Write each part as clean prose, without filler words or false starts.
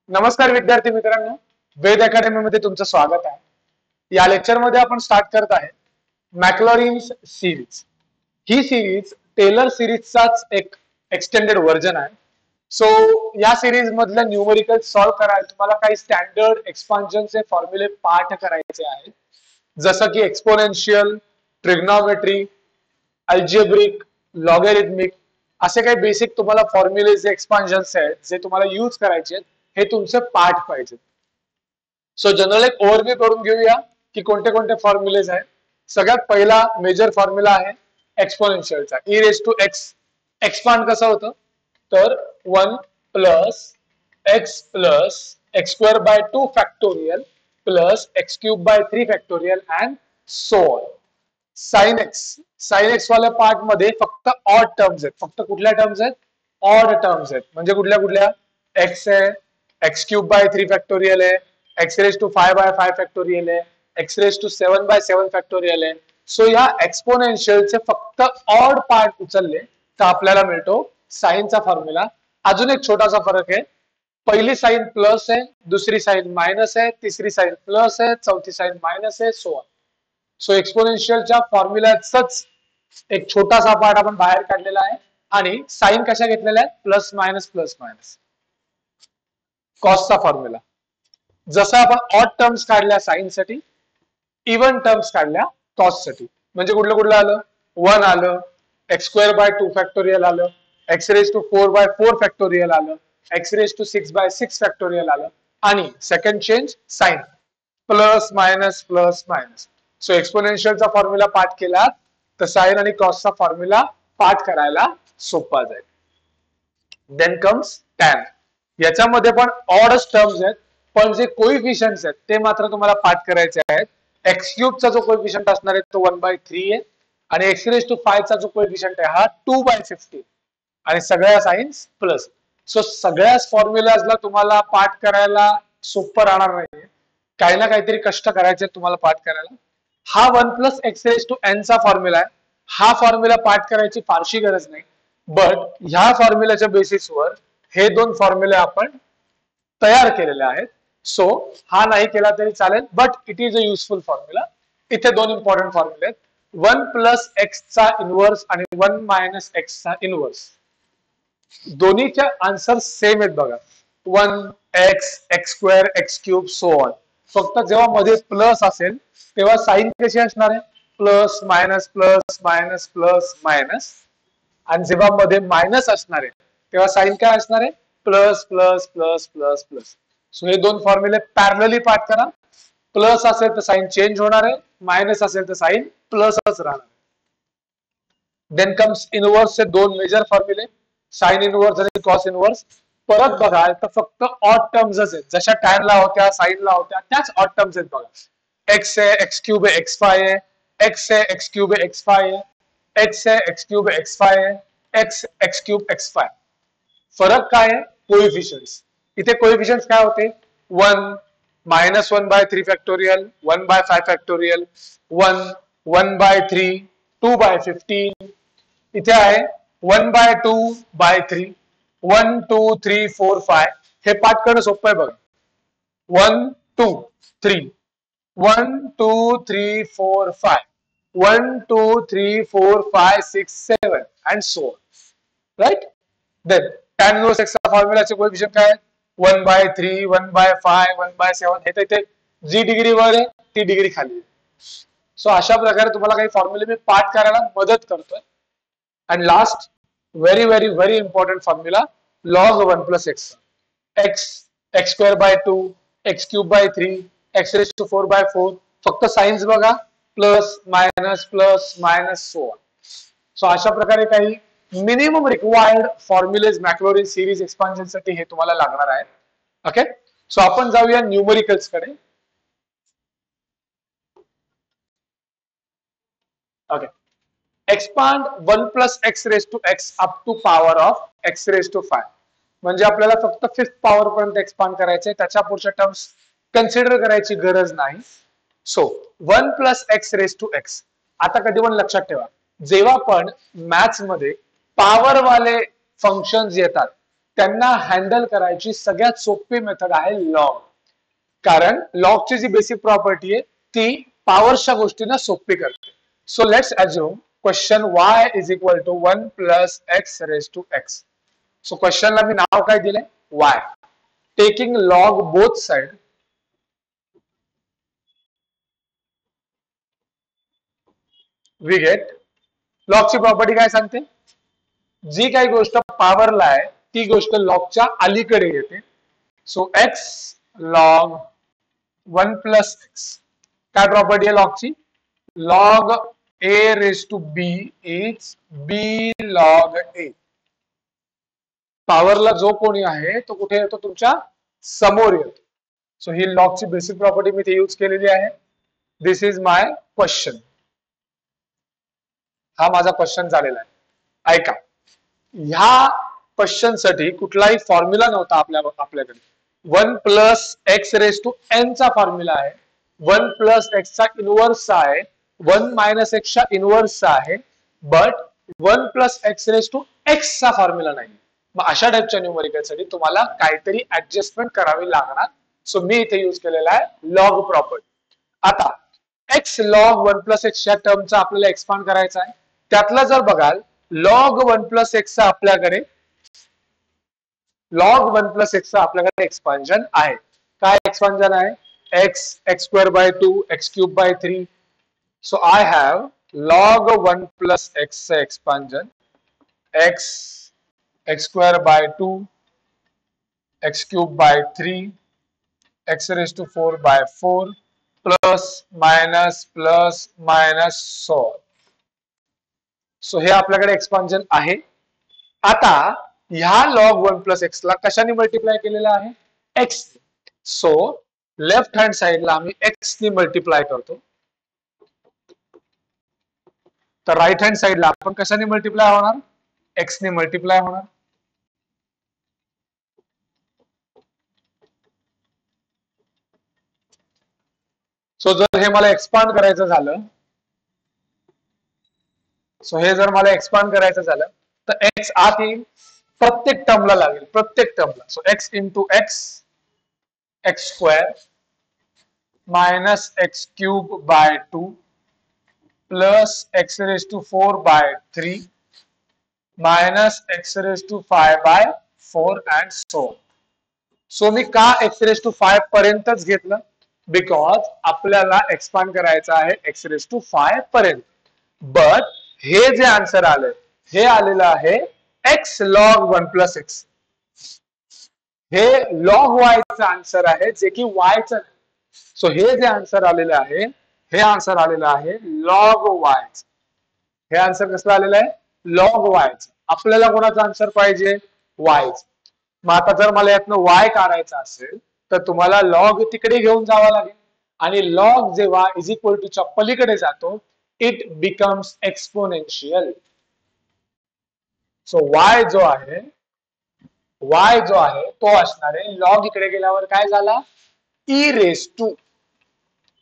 नमस्कार विद्यार्थी मित्रांनो, वेद अकॅडमी मध्ये तुमचं स्वागत आहे. या लेक्चर मध्ये आपण स्टार्ट करत आहे मॅक्लॉरिन्स सिरीज. ही सिरीज टेलर सिरीजचाच एक एक्सटेंडेड व्हर्जन आहे. सो या सिरीज मधल्या न्यूमरिकल सॉल्व्ह करायला तुम्हाला काही स्टँडर्ड एक्सपान्शनचे फॉर्म्युले पाठ करायचे आहेत, जसं की एक्सपोनेन्शियल, ट्रिग्नॉमेट्री, अल्जेब्रिक, लॉगॅरिथमिक असे काही बेसिक तुम्हाला फॉर्म्युले जे एक्सपान्शन्स आहेत जे तुम्हाला यूज करायचे आहेत, हे तुमचे पाठ पाहिजे. सो जनरल एक ओव्हरव्ह्यू करून घेऊया की कोणते कोणते फॉर्म्युलेज आहेत. सगळ्यात पहिला मेजर फॉर्म्युला आहे एक्सपोनेन्शियलचा. E raise to x expand कसं होतं तर 1 plus x plus x square by 2 factorial plus x cube by 3 factorial and so on. Sine x वाल्या पार्ट मध्ये फक्त ऑड टर्म्स आहेत. फक्त कुठल्या टर्म्स आहेत? ऑड टर्म्स आहेत. म्हणजे कुठल्या कुठल्या? एक्स आहे, एक्स क्यूब बाय 3 फॅक्टोरियल आहे, x raise to 5 by 5 factorial आहे, x raise to 7 by 7 factorial आहे. सो या एक्सपोनेन्शियलचे फक्त ऑड पार्ट उचलले तर आपल्याला मिळतो साइनचा फॉर्म्युला. अजून एक छोटासा फरक आहे. पहिली साइन प्लस आहे, दुसरी साइन मायनस आहे, तिसरी साइन प्लस आहे, चौथी साइन मायनस आहे, सो ऑन. सो एक्सपोनेन्शियलच्या फॉर्म्युल्याचाच एक छोटासा पार्ट आपण बाहेर काढलेला आहे आणि साइन कशा घेतलेल्या आहेत? Plus minus plus minus. कॉसचा फॉर्म्युला जसा आपण ऑड टर्म्स काढल्या साइन साठी, इव्हन टर्म्स काढल्या कॉस साठी. म्हणजे कुठलं कुठलं आलं? 1 आलं, एक्स स्क्वेअर बाय 2 फॅक्टोरियल आलं, x raise to 4 by 4 factorial आलं, x raise to 6 by 6 factorial आलं आणि second change sign plus minus plus minus. So एक्सपोनेन्शियलचा फॉर्म्युला पाठ केला तर साइन आणि कॉसचा फॉर्म्युला पाठ करायला सोपा जाईल. Then comes tan. याच्यामध्ये पण ऑडच टर्म्स आहेत, पण जे कोइफिशियंट्स आहेत ते मात्र तुम्हाला पाठ करायचे आहेत. एक्स क्यूबचा जो कोइफिशियंट असणार आहे तो 1/3 आहे आणि एक्स रेज टू 5 चा जो कोइफिशियंट आहे हा 2/15 आणि सगळ्या साइन्स प्लस. सो सगळ्याच फॉर्म्युलाजला तुम्हाला पाठ करायला सोपं राहणार नाही. काही ना काहीतरी कष्ट करायचे तुम्हाला पाठ करायला. हा 1 plus x raise to N चा फॉर्म्युला आहे. हा फॉर्म्युला पाठ करायची फारशी गरज नाही, बट ह्या फॉर्म्युल्याच्या बेसिसवर हे दोन फॉर्म्युले आपण तयार केलेले आहेत. सो हा नाही केला तरी चालेल, but it is a useful formula. इथे दोन इम्पॉर्टंट फॉर्म्युले आहेत. 1 प्लस एक्स चा इनवर्स आणि 1 मायनस एक्स चा इनवर्स. दोन्हीचे आन्सर सेम आहेत बघा. 1 x, x square, x cube, so on. फक्त जेव्हा मध्ये प्लस असेल तेव्हा साइन कशी असणार आहे? Plus minus plus minus plus minus. आणि जेव्हा मध्ये मायनस असणार आहे तेव्हा साइन काय असणार आहे? Plus plus plus plus plus. So हे दोन फॉर्म्युले पॅरलली पाठ करा. प्लस असेल तर साइन चेंज होणार आहे, मायनस असेल तर साइन प्लसच राहणार. देन कम्स इनवर्स चे दोन मेजर फॉर्म्युले, साइन इनवर्स आणि कॉस इनवर्स. परत बघाल तर फक्त ऑड टर्म्सच आहेत. जशा टॅनला होत्या, साइनला होत्या, त्याच ऑड टर्म्स आहेत बघा. एक्स आहे, एक्स क्यूब आहे, एक्स फाय आहे, एक्स आहे, एक्स क्यूब आहे, एक्स फाय आहे, एक्स आहे, एक्स क्यूब आहे, एक्स फाय आहे, X x cube X five. फरक काय आहे? कोइफिशियंट्स. इथे कोइफिशियंट्स काय होते? 1 मायनस 1/3 फॅक्टोरियल, 1/5 फॅक्टोरियल, 1 1/3, 2/15. इथे आहे 1/2/3, 1 2 3 4 5. हे पाठ करणं सोपं आहे बघा. 1 2 3, 1 2 3 4 5, 1 2 3 4 5 6 7 and so on. Right? Then tan inverse x चा फॉर्म्युलाचे कोएफिशिएंट काय? 1/3, 1/5, 1/7. हे तर जी डिग्री वर आहे ती डिग्री खाली. सो अशा प्रकारे तुम्हाला काही फॉर्म्युले मी पाठ करायला मदत करतोय. And last very very very important formula, log 1 plus x. X x square by 2, x cube by 3, x raise to 4/4. फक्त साइन्स बघा, plus minus plus minus so on. So अशा प्रकारे काही minimum required formulae Maclaurin series expansion साठी हे तुम्हाला लागणार आहे. ओके, सो आपण जाऊया न्यूमरिकल्स कडे. Okay, expand 1 plus x raise to X up to power of X raise to 5. म्हणजे आपल्याला फक्त 5th पॉवर पर्यंत एक्सपांड करायचे, त्याच्या पुढच्या टर्म्स कन्सिडर करायची गरज नाही. So 1 plus x raise to X. आता कधी पण लक्षात ठेवा, जेव्हा पण मॅथ्स मध्ये पॉवर वाले फंक्शन्स येतात त्यांना हँडल करायची सगळ्यात सोपी मेथड आहे लॉग. कारण लॉगची जी बेसिक प्रॉपर्टी आहे ती पॉवरच्या गोष्टींना सोपी करते. So let's assume question y is equal to 1 plus x raise to x. So क्वेश्चनला मी नाव काय दिलंय? y. Taking log both side, we get. लॉगची प्रॉपर्टी काय सांगते? जी काही गोष्ट पॉवरला आहे ती गोष्ट लॉगच्या अलीकडे येते. So x log 1 plus x. काय प्रॉपर्टी आहे लॉगची? Log a raise to b is b log a. पॉवरला जो कोणी आहे तो कुठे येतो? तुमच्या समोर येतो. सो ही लॉगची बेसिक प्रॉपर्टी मी इथे यूज केलेली आहे. This is my question. हा माझा क्वेश्चन झालेला आहे. ऐका, ह्या क्वेश्चन साठी कुठलाही फॉर्म्युला नव्हता आपल्याकडे. 1 plus x raise to N चा फॉर्म्युला आहे. 1 प्लस एक्स चा इनवर्स आहे. 1 मायनस एक्स चा इनवर्स आहे. But 1 plus x raise to X चा फॉर्म्युला नाही. मग अशा टाइपच्या न्यूमरिकलसाठी तुम्हाला काहीतरी ऍडजस्टमेंट करावी लागणार. सो मी इथे यूज केलेला आहे लॉग प्रॉपर्टी. आता एक्स लॉग 1 प्लस एक्स च्या टर्मचा आपल्याला एक्सपांड करायचा आहे. त्यातला जर बघाल लॉग 1 प्लस एक्स आपल्याकडे लॉग 1 प्लस एक्स आपल्याकडे एक्सपान्शन आहे. काय एक्सपान्शन आहे? X x square by 2 x cube by 3. So I have log 1 plus X expansion X x square by 2 x cube by 3 x raise to 4 by 4 plus minus so. So हे आपल्याकडे expansion आहे. आता ह्या log 1 plus x ला कशाने multiply केलेला आहे? X. So left hand साइडला आम्ही एक्स ने मल्टिप्लाय करतो, तर राईट हँड साइडला आपण कशाने मल्टिप्लाय होणार? एक्स ने मल्टिप्लाय होणार. सो जर हे मला एक्सपांड करायचं झालं, सो हे जर मला एक्सपांड करायचं झालं तर एक्स आत येईल, प्रत्येक टर्मला लागेल, प्रत्येक टर्मला. So x into x x square minus x cube by 2 plus x raise to 4 by 3 minus x raise to 5 by 4 and so. So मी का एक्स रेज टू 5 पर्यंतच घेतलं? बिकॉज आपल्याला एक्सपांड करायचं आहे एक्स रेज टू 5 पर्यंत. But हे जे आन्सर आले हे आलेलं आहे एक्स लॉग 1 प्लस एक्स. हे लॉग वायचं आन्सर आहे जे की वायचं. सो हे जे आन्सर आलेलं आहे हे आन्सर आलेलं आहे लॉग वायचं. हे आन्सर कसलं आलेलं आहे? लॉग वायचं. आपल्याला कोणाचं आन्सर पाहिजे? वायचं. मग आता जर मला यातनं वाय काढायचा असेल तर तुम्हाला लॉग तिकडे घेऊन जावा लागेल, आणि लॉग जेव्हा इज इक्वल टू च्या पलीकडे जातो it becomes exponential. So Y जो आहे तो असणार आहे लॉग इकडे गेल्यावर काय झाला? E raise to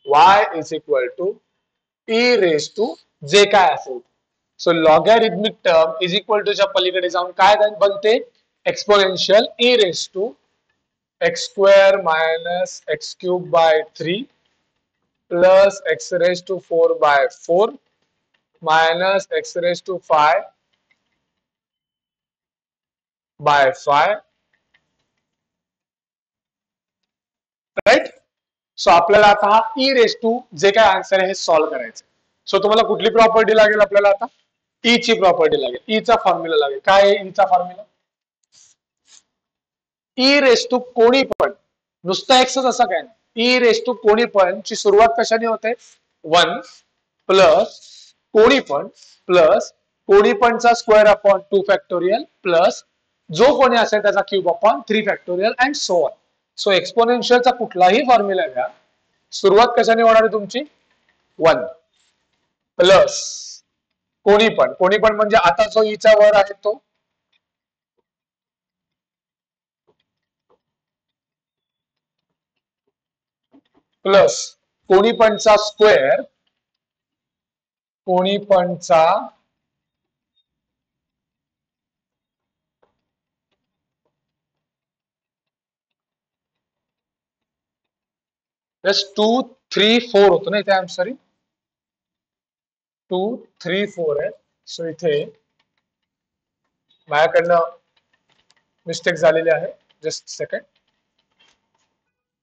Y is equal to E raise to जे काय असेल. So logarithmic term is equal to च्या पलीकडे जाऊन काय बनते? Exponential E raise to X square minus x cube by 3 plus x raise to 4 by 4 minus x raise to 5 by 5. Right. So आपल्याला आता हा ई रेस टू जे काय आन्सर आहे हे सॉल्व्ह करायचं. सो तुम्हाला कुठली प्रॉपर्टी लागेल? आपल्याला आता ई ची प्रॉपर्टी लागेल, ई चा फॉर्म्युला लागेल. काय आहे ई चा फॉर्म्युला? ई रेस टू कोणी पण, नुसतं एक्सच असं काय नाही. ई रेस टू कोणी पण ची सुरुवात कशाने होते? 1 प्लस कोणी पण प्लस कोणी पणचा स्क्वेअर अपॉन 2 फॅक्टोरियल प्लस जो कोणी असेल त्याचा cube upon 3 factorial and so on. So एक्सपोनेन्शियलचा कुठलाही फॉर्म्युला घ्या, सुरुवात कशाने होणार आहे तुमची? 1 प्लस कोणी पण म्हणजे आता जो ईचा वर आहे तो प्लस कोणी पणचा स्क्वेअर यस 2 3 4 होतो ना इथे. आय एम सॉरी 2 3 4 आहे. सो इथे माझ्याकडनं मिस्टेक झालेली आहे. Just second.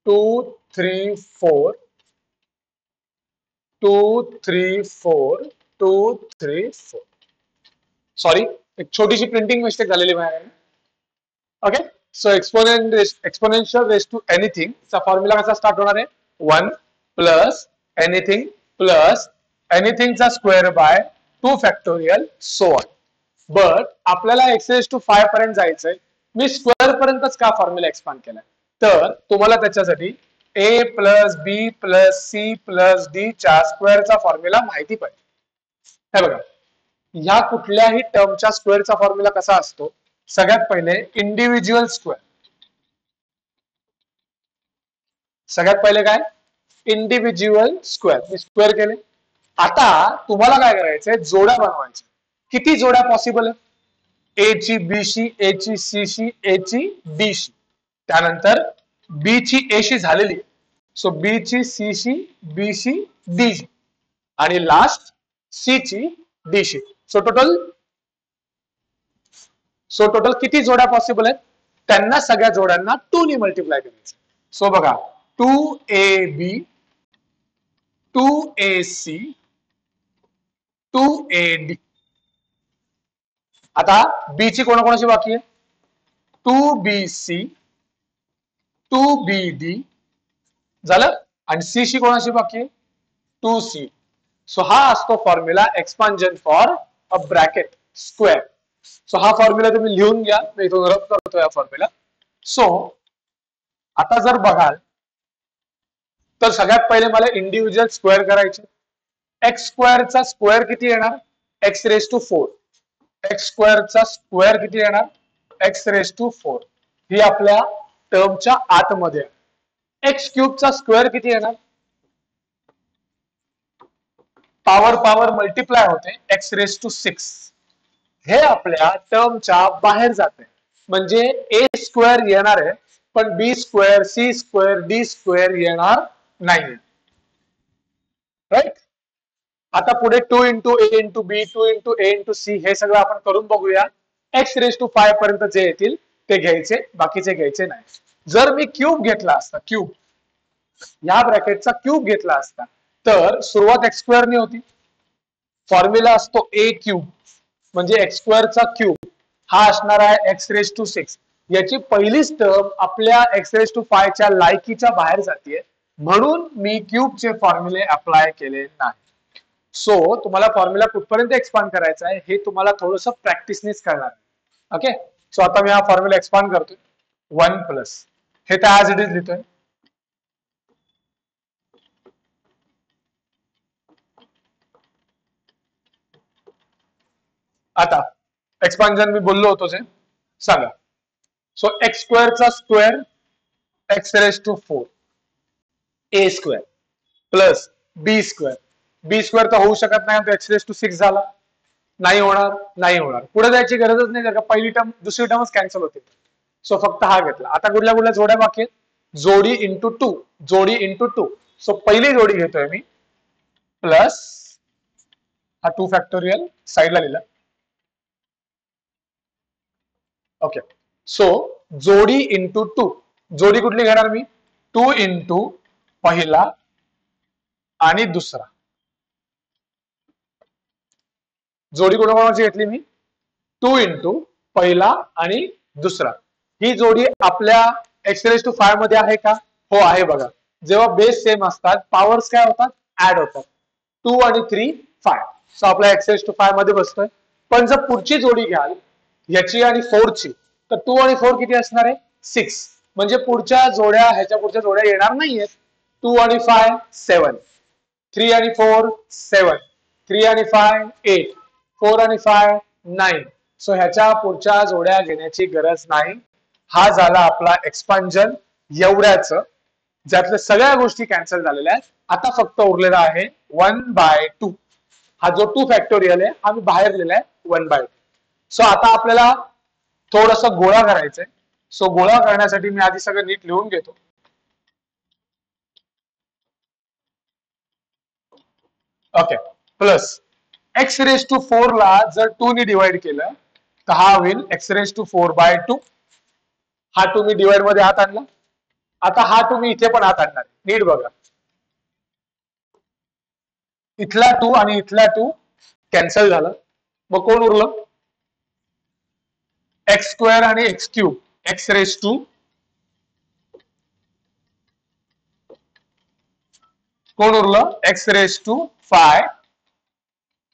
2 3 4 2 3 4 2 3 4. सॉरी, एक छोटीशी प्रिंटिंग मिस्टेक झालेली माझ्याकडे. Okay. So exponential raise to anything चा फॉर्म्युला कसा स्टार्ट होणार आहे? 1 प्लस एनिथिंग प्लस एनिथिंगचा square by 2 factorial so on. But आपल्याला एक्स रेस टू 5 पर्यंत जायचंय. मी स्क्वेअर पर्यंतच का फॉर्म्युला एक्सपांड केलाय? तर तुम्हाला त्याच्यासाठी ए प्लस बी प्लस सी प्लस डी च्या स्क्वेअरचा फॉर्म्युला माहिती पाहिजे. हे बघा, ह्या कुठल्याही टर्मच्या स्क्वेअरचा फॉर्म्युला कसा असतो? सगळ्यात पहिले इंडिव्हिज्युअल स्क्वेअर. सगळ्यात पहिले काय? Individual square. मी स्क्वेअर केले. आता तुम्हाला काय करायचंय? जोड्या बनवायच्या. किती जोड्या पॉसिबल आहे? ए ची बी शी, ए ची सी शी, ए ची डी शी. त्यानंतर बी ची ए शी झालेली, सो बी ची सी शी, बी शी डी शी, आणि लास्ट सी ची डी शी. सो टोटल किती जोड्या पॉसिबल आहेत? त्यांना सगळ्या जोड्यांना 2 ने मल्टिप्लाय करायचं. सो बघा 2ab 2ac 2ad. आता बी ची कोणाकोणाची बाकी आहे? 2bc 2bd झालं. आणि सी शी कोणाची बाकी आहे? 2c. सो हा असतो formula expansion for a bracket square. So हा फॉर्म्युला तुम्ही लिहून घ्या. मी इथून रब करतो या फॉर्म्युला. सो आता जर बघाल तर सगळ्यात पहिले मला इंडिव्हिज्युअल स्क्वेअर करायचे. एक्स स्क्वेअरचा स्क्वेअर किती येणार? X raise to 4. एक्स स्क्वेअरचा स्क्वेअर किती येणार? X raise to 4. ही आपल्या टर्मच्या आतमध्ये. एक्स क्यूबचा स्क्वेअर किती येणार? पॉवर पॉवर मल्टिप्लाय होते, एक्स रेस टू 6. हे आपल्या टर्मच्या बाहेर जाते. म्हणजे ए स्क्वेअर येणार आहे, पण b square c square d square येणार नाही. राईट. आता पुढे 2 into a into b 2 into a into c हे सगळं आपण करून बघूया. एक्स रेस टू 5 पर्यंत जे येतील ते घ्यायचे, बाकीचे घ्यायचे नाही. जर मी क्यूब घेतला असता, क्यूब या ब्रॅकेटचा क्यूब घेतला असता, तर सुरुवात एक्स स्क्वेअरने होती. फॉर्म्युला असतो ए क्यूब म्हणजे एक्स स्क्वेअरचा क्यूब. हा असणार आहे एक्स रेस टू 6. याची पहिलीच टर्म आपल्या एक्स रेस टू 5 च्या लायकीच्या बाहेर जाते, म्हणून मी क्यूबचे फॉर्म्युले अप्लाय केले नाही. सो तुम्हाला फॉर्म्युला कुठपर्यंत एक्सपांड करायचा आहे हे तुम्हाला थोडंसं प्रॅक्टिसनेच कळणार. ओके. सो आता मी हा फॉर्म्युला एक्सपांड करतोय. 1 प्लस हे तर ऍज इट इज लिहितोय. आता एक्सपान्जन मी बोललो होतो जे सांगा. सो एक्स स्क्वेअरचा square x raise to 4 a square plus b square. B square तर होऊ शकत नाही, तो एक्स रेस टू 6 झाला. नाही होणार, नाही होणार. पुढे जायची गरजच नाही, का पहिली टर्म दुसरी टर्मच कॅन्सल होते. सो फक्त हा घेतला. आता कुठल्या कुठल्या जोड्या बाकी आहेत? जोडी इंटू 2, जोडी इंटू 2. सो पहिली जोडी घेतोय मी प्लस हा 2 फॅक्टोरियल साईडला लिहिला. ओके. सो जोडी इंटू 2. जोडी कुठली घेणार मी? 2 इंटू पहिला आणि दुसरा. जोडी कोणाकोणाची घेतली मी? 2 इंटू पहिला आणि दुसरा. ही जोडी आपल्या एक्स रेस टू 5 मध्ये आहे का? हो आहे. बघा, जेव्हा बेस सेम असतात पॉवर्स काय होतात? ऍड होतात. 2 आणि 3 5. सो आपल्या एक्स रेस टू 5 मध्ये बसतोय. पण जर पुढची जोडी घ्याल याची आणि 4 ची, तर 2 आणि 4 किती असणार आहे? 6. म्हणजे पुढच्या जोड्या ह्याच्या पुढच्या जोड्या येणार नाहीयेत. 2 आणि 5 7, 3 आणि 4 7, 3 आणि 5 8, 4 आणि 5 9. सो ह्याच्या पुढच्या जोड्या घेण्याची गरज नाही. हा झाला आपला एक्सपान्जन एवढ्याच, ज्यातल्या सगळ्या गोष्टी कॅन्सल झालेल्या आहेत. आता फक्त उरलेला आहे 1/2. हा जो 2 फॅक्टोरियल आहे हा मी बाहेर लिहिलाय 1/2. सो आता आपल्याला थोडस गोळा करायचंय. सो गोळा करण्यासाठी मी आधी सगळं नीट लिहून घेतो. Okay plus X raise to 4 ला जर 2 ने डिवाइड केलं तर हा होईल एक्स रेस टू 4/2. हा तुम्ही डिवाइड मध्ये हात आणला. आता हा तुम्ही इथे पण हात आणणार. नीट बघा. इथला 2 आणि इथला 2 कॅन्सल झालं. मग कोण उरलं? एक्स स्क्वेअर आणि x cube. X raise two कोण उरलं? X raise to 5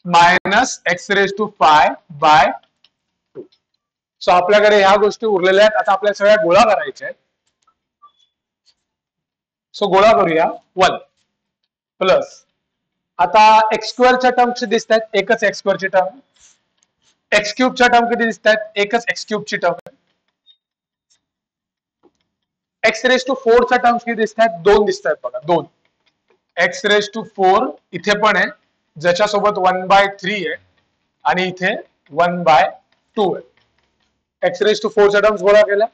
minus x raise two 5/2. So आपल्याकडे ह्या गोष्टी उरलेल्या आहेत. आता आपल्याला सगळ्या गोळा करायच्या आहेत. सो गोळा करूया. 1 प्लस आता एक्स स्क्वेअरच्या टर्म किती दिसत आहेत? एकच एक्स स्क्वेअरची टर्म. एक्स क्यूबच्या टर्म किती दिसत आहेत? एकच एक्स क्यूबची टर्म. एक्स रेस टू 4 च्या टर्म्स किती दिसत आहेत? 2 दिसत आहेत बघा. 2 एक्स रेस टू 4 इथे पण आहे, ज्याच्यासोबत 1/3 आहे आणि इथे 1/2 आहे. एक्स रेस टू 4 च्या टर्म्स गोळा केल्या.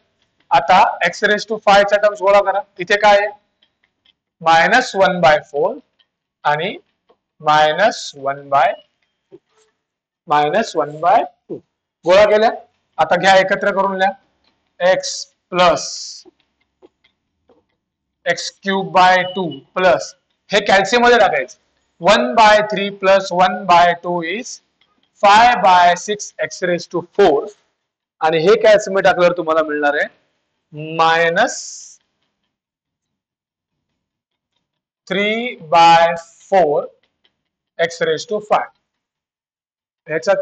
आता एक्स रेस टू 5 च्या टर्म्स गोळा करा. इथे काय आहे? -1/4 आणि -1/2 गोळा केल्या. आता घ्या एकत्र करून लिहा. X plus x cube by 2 plus हे कॅल्शियम मध्ये टाकायचं. 1/3 plus 1/2 is 5/6 x raise to 4 आणि हे कॅल्शियम मध्ये टाकल्यावर तुम्हाला मिळणार आहे -3/4 एक्स रेस टू 5. ह्याच्यात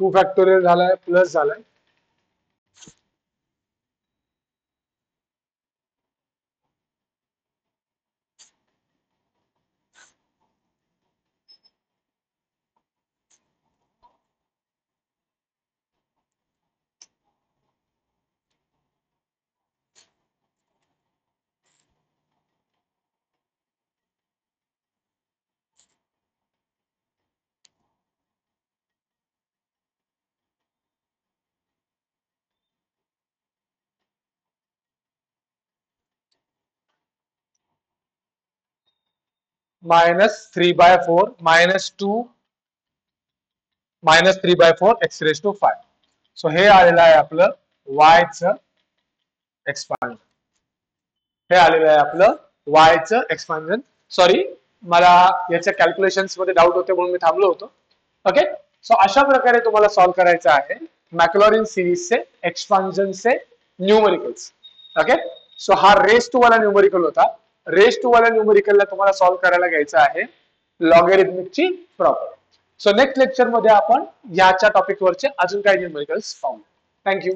2 फॅक्टोरियल झालाय प्लस झालाय. -3/4 -3/4 एक्स रेस टू 5. सो हे आलेलं आहे आपलं वायचं एक्सपान्शन. हे आलेलं आहे आपलं वायचं एक्सपान्शन. सॉरी, मला याच्या कॅल्क्युलेशन्स मध्ये डाऊट होते म्हणून मी थांबलो होतो. ओके, सो अशा प्रकारे तुम्हाला सॉल्व्ह करायचं आहे मॅक्लॉरिन सिरीजचे एक्सपान्शनचे न्यूमरिकल्स. ओके, सो हा रेस टू वाला न्यूमरिकल होता. रेस टू वाला न्यूमरिकलला तुम्हाला सॉल्व्ह करायला घ्यायचं आहे लॉगॅरिथमिकची प्रॉपर्टी. सो नेक्स्ट लेक्चर मध्ये आपण याच्या टॉपिक वरचे अजून काही न्यूमरिकल्स पाहू. थँक्यू.